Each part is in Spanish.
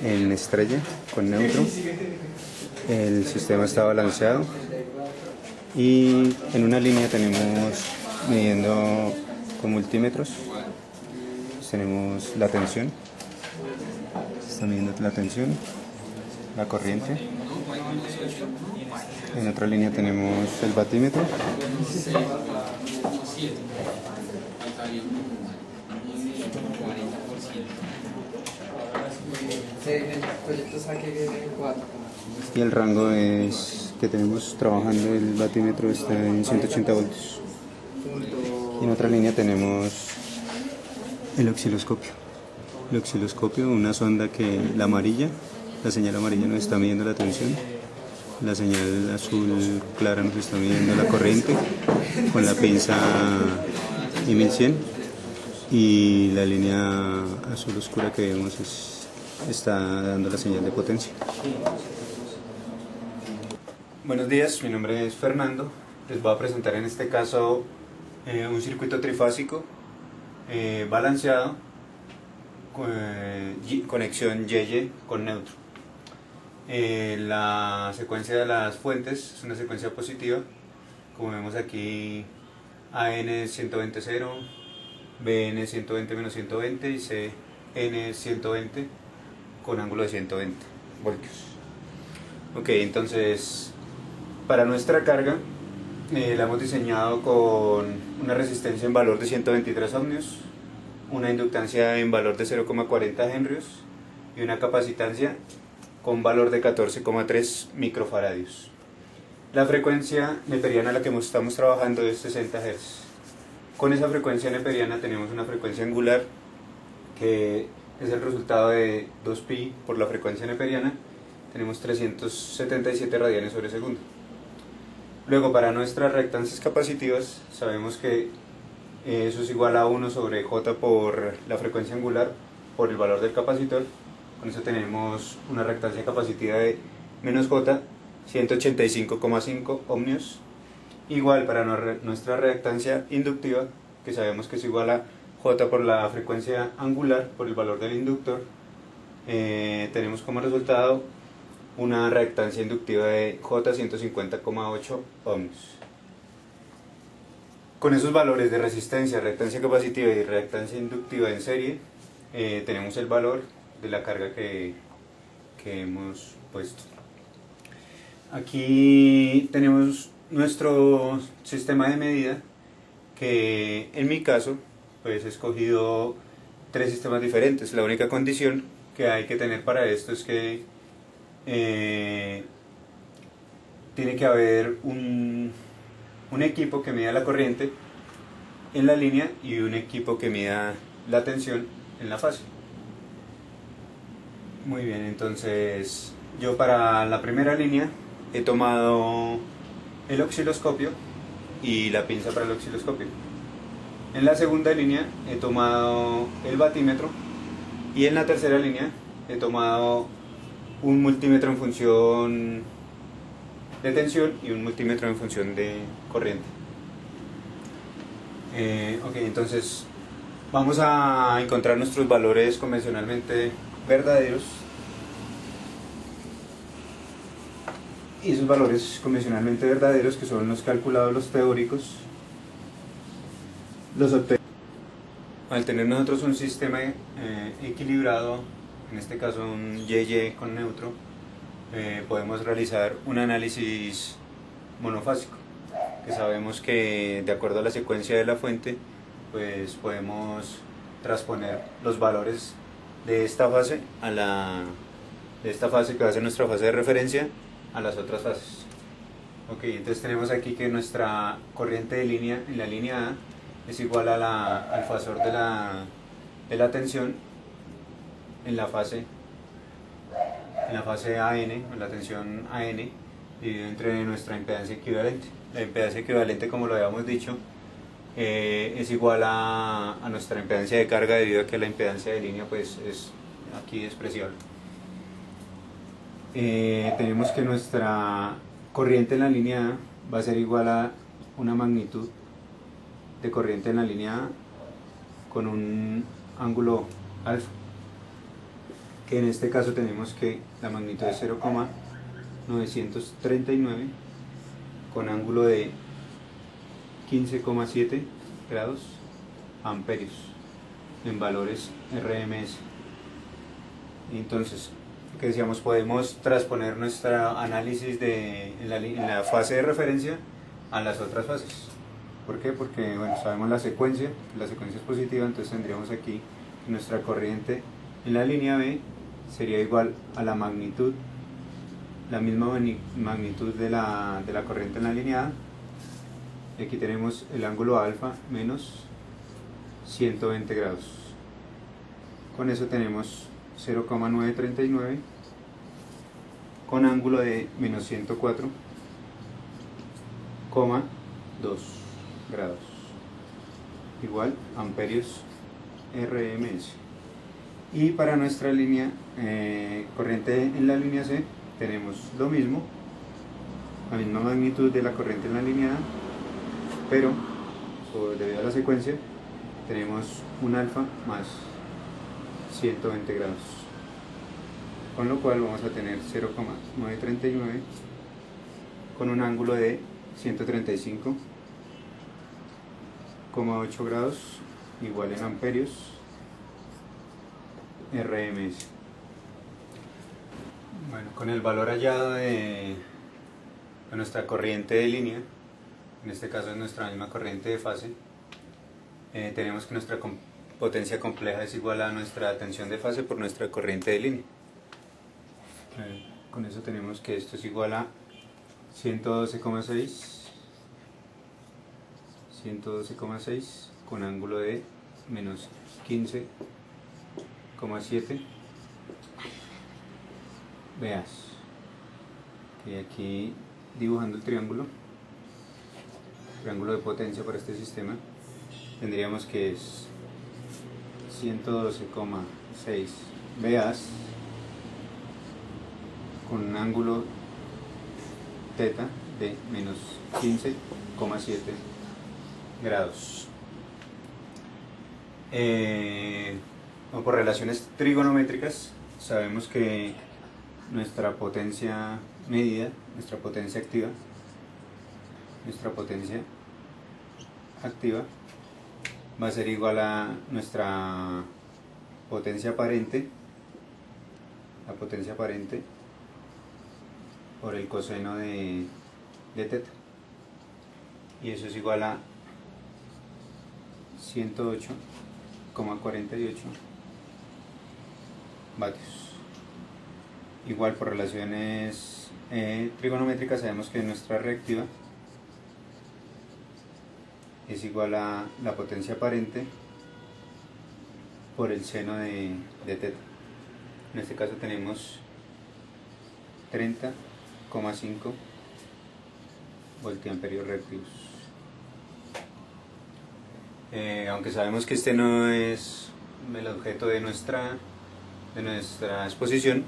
en estrella con neutro. El sistema está balanceado y en una línea tenemos midiendo con multímetros. Tenemos la tensión, está midiendo la tensión, la corriente. En otra línea tenemos el batímetro. Y el rango que tenemos trabajando el batímetro está en 180 voltios. Y en otra línea tenemos el osciloscopio. El osciloscopio, una sonda que la señal amarilla nos está midiendo la tensión, la señal azul clara nos está midiendo la corriente con la pinza I1100 y la línea azul oscura que vemos está dando la señal de potencia. Buenos días, mi nombre es Fernando. Les voy a presentar en este caso un circuito trifásico balanceado, conexión YY con neutro. La secuencia de las fuentes es una secuencia positiva, como vemos aquí: AN 120 0, BN 120 menos 120 y CN 120 con ángulo de 120 voltios. Ok, entonces para nuestra carga la hemos diseñado con una resistencia en valor de 123 ohmios, una inductancia en valor de 0,40 henrios y una capacitancia con valor de 14,3 microfaradios. La frecuencia neperiana a la que estamos trabajando es 60 Hz. Con esa frecuencia neperiana tenemos una frecuencia angular que es el resultado de 2pi por la frecuencia neperiana. Tenemos 377 radianes sobre segundo. Luego, para nuestras reactancias capacitivas, sabemos que eso es igual a 1 sobre J por la frecuencia angular por el valor del capacitor. Con eso tenemos una reactancia capacitiva de menos J, 185,5 ohmios. Igual para nuestra reactancia inductiva, que sabemos que es igual a J por la frecuencia angular por el valor del inductor, tenemos como resultado una reactancia inductiva de J 150,8 ohmios. Con esos valores de resistencia, reactancia capacitiva y reactancia inductiva en serie, tenemos el valor de la carga que hemos puesto. Aquí tenemos nuestro sistema de medida, que en mi caso pues he escogido 3 sistemas diferentes. La única condición que hay que tener para esto es que tiene que haber un equipo que mida la corriente en la línea y un equipo que mida la tensión en la fase. Muy bien, entonces yo para la primera línea he tomado el osciloscopio y la pinza para el osciloscopio. En la segunda línea he tomado el batímetro y en la tercera línea he tomado un multímetro en función de tensión y un multímetro en función de corriente. Ok, entonces vamos a encontrar nuestros valores convencionalmente verdaderos, y esos valores convencionalmente verdaderos, que son los calculados, los teóricos, los obtenemos al tener nosotros un sistema equilibrado, en este caso un YY con neutro. Podemos realizar un análisis monofásico, que sabemos que de acuerdo a la secuencia de la fuente pues podemos transponer los valores de esta fase que va a ser nuestra fase de referencia a las otras fases. Ok, entonces tenemos aquí que nuestra corriente de línea en la línea A es igual al fasor de la tensión en la fase AN, en la tensión AN, dividido entre nuestra impedancia equivalente. La impedancia equivalente, como lo habíamos dicho, es igual a nuestra impedancia de carga, debido a que la impedancia de línea pues es aquí despreciable. Tenemos que nuestra corriente en la línea A va a ser igual a una magnitud de corriente en la línea A con un ángulo alfa, que en este caso tenemos que la magnitud es 0,939 con ángulo de 15,7 grados amperios en valores RMS. Entonces, que decíamos, podemos transponer nuestro análisis en la fase de referencia a las otras fases. ¿Por qué? Porque bueno, sabemos la secuencia es positiva, entonces tendríamos aquí nuestra corriente en la línea B sería igual a la magnitud, la misma magnitud de la corriente en la línea A. Y aquí tenemos el ángulo alfa menos 120 grados. Con eso tenemos 0,939 con ángulo de menos 104,2 grados, igual amperios RMS. Y para nuestra línea corriente en la línea C tenemos lo mismo, la misma magnitud de la corriente en la línea A, pero debido a la secuencia tenemos un alfa más 120 grados, con lo cual vamos a tener 0,939 con un ángulo de 135,8 grados, igual en amperios RMS. Bueno, con el valor hallado de nuestra corriente de línea, en este caso es nuestra misma corriente de fase, tenemos que nuestra potencia compleja es igual a nuestra tensión de fase por nuestra corriente de línea. Con eso tenemos que esto es igual a 112,6 con ángulo de menos 15,7 veas. Y aquí dibujando el triángulo de potencia para este sistema, tendríamos que es 112,6 veas con un ángulo teta de menos 15,7 grados. Por relaciones trigonométricas sabemos que nuestra potencia medida, nuestra potencia activa va a ser igual a nuestra potencia aparente, por el coseno de teta, y eso es igual a 108,48 vatios. Igual por relaciones trigonométricas sabemos que nuestra reactiva es igual a la potencia aparente por el seno de teta. En este caso tenemos 30,5 voltiamperios reactivos. Aunque sabemos que este no es el objeto de nuestra exposición,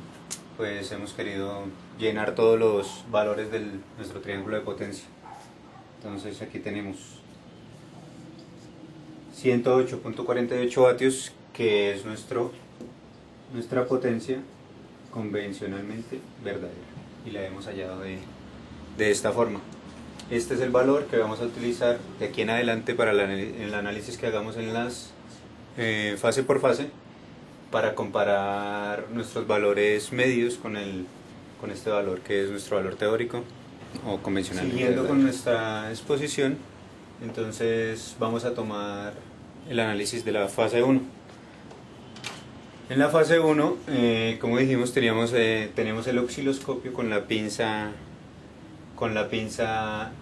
pues hemos querido llenar todos los valores de nuestro triángulo de potencia. Entonces aquí tenemos 108,48 vatios, que es nuestra potencia convencionalmente verdadera, y la hemos hallado de esta forma. Este es el valor que vamos a utilizar de aquí en adelante para el análisis que hagamos en las fase por fase, para comparar nuestros valores medios con este valor que es nuestro valor teórico o convencional. Siguiendo con nuestra exposición, entonces vamos a tomar el análisis de la fase 1. En la fase 1, como dijimos, tenemos el osciloscopio con la pinza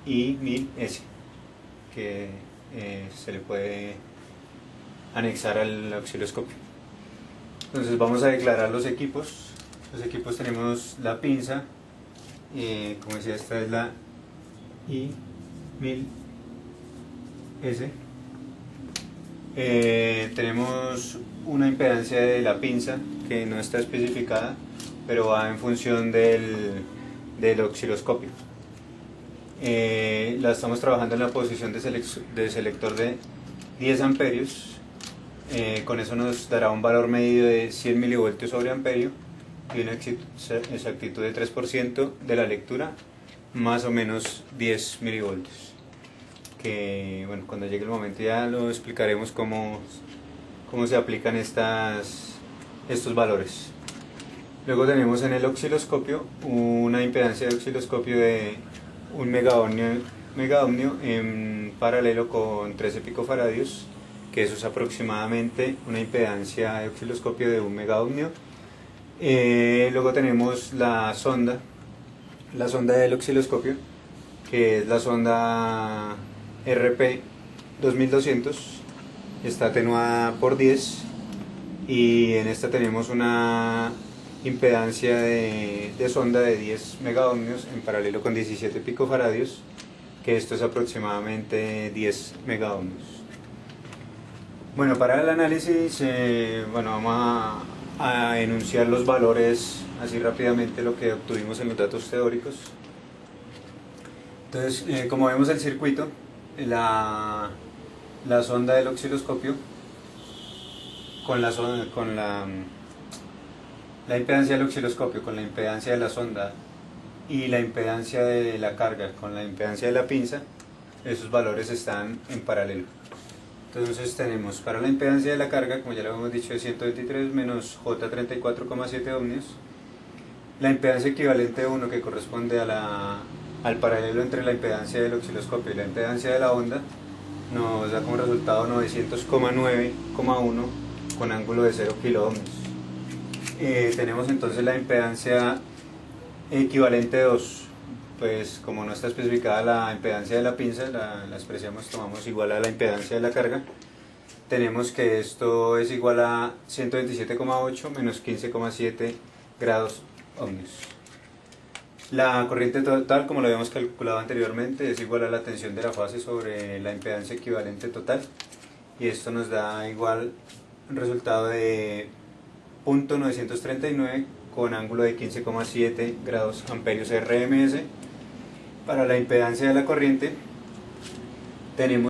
I1000S, que se le puede anexar al osciloscopio. Entonces vamos a declarar los equipos. Los equipos tenemos la pinza, como decía, esta es la I1000S. Tenemos una impedancia de la pinza que no está especificada, pero va en función del osciloscopio. La estamos trabajando en la posición de selector de 10 amperios, Con eso nos dará un valor medido de 100 milivoltios sobre amperio y una exactitud de 3% de la lectura, más o menos 10 milivoltios. Que bueno, cuando llegue el momento ya lo explicaremos cómo se aplican estos valores. Luego tenemos en el osciloscopio una impedancia de osciloscopio de 1 megaohmio en paralelo con 13 picofaradios, que eso es aproximadamente una impedancia de osciloscopio de 1 megaohmio. Luego tenemos la sonda del osciloscopio, que es la sonda RP 2200, está atenuada por 10 y en esta tenemos una impedancia de sonda de 10 megaohmios en paralelo con 17 picofaradios, que esto es aproximadamente 10 megaohmios. Bueno, para el análisis, vamos a enunciar los valores así rápidamente, lo que obtuvimos en los datos teóricos. Entonces, como vemos el circuito, la sonda del osciloscopio con la impedancia del osciloscopio con la impedancia de la sonda y la impedancia de la carga con la impedancia de la pinza, esos valores están en paralelo. Entonces tenemos para la impedancia de la carga, como ya lo hemos dicho, de 123 menos J 34,7 ohmios, la impedancia equivalente de 1, que corresponde al paralelo entre la impedancia del osciloscopio y la impedancia de la onda, nos da como resultado 900,9,1 con ángulo de 0 kiloohmios. Tenemos entonces la impedancia equivalente 2, pues como no está especificada la impedancia de la pinza, la expresamos, tomamos igual a la impedancia de la carga. Tenemos que esto es igual a 127,8 menos 15,7 grados ohmios. La corriente total, como lo habíamos calculado anteriormente, es igual a la tensión de la fase sobre la impedancia equivalente total, y esto nos da igual un resultado de 0.939 con ángulo de 15,7 grados amperios RMS. Para la impedancia de la corriente tenemos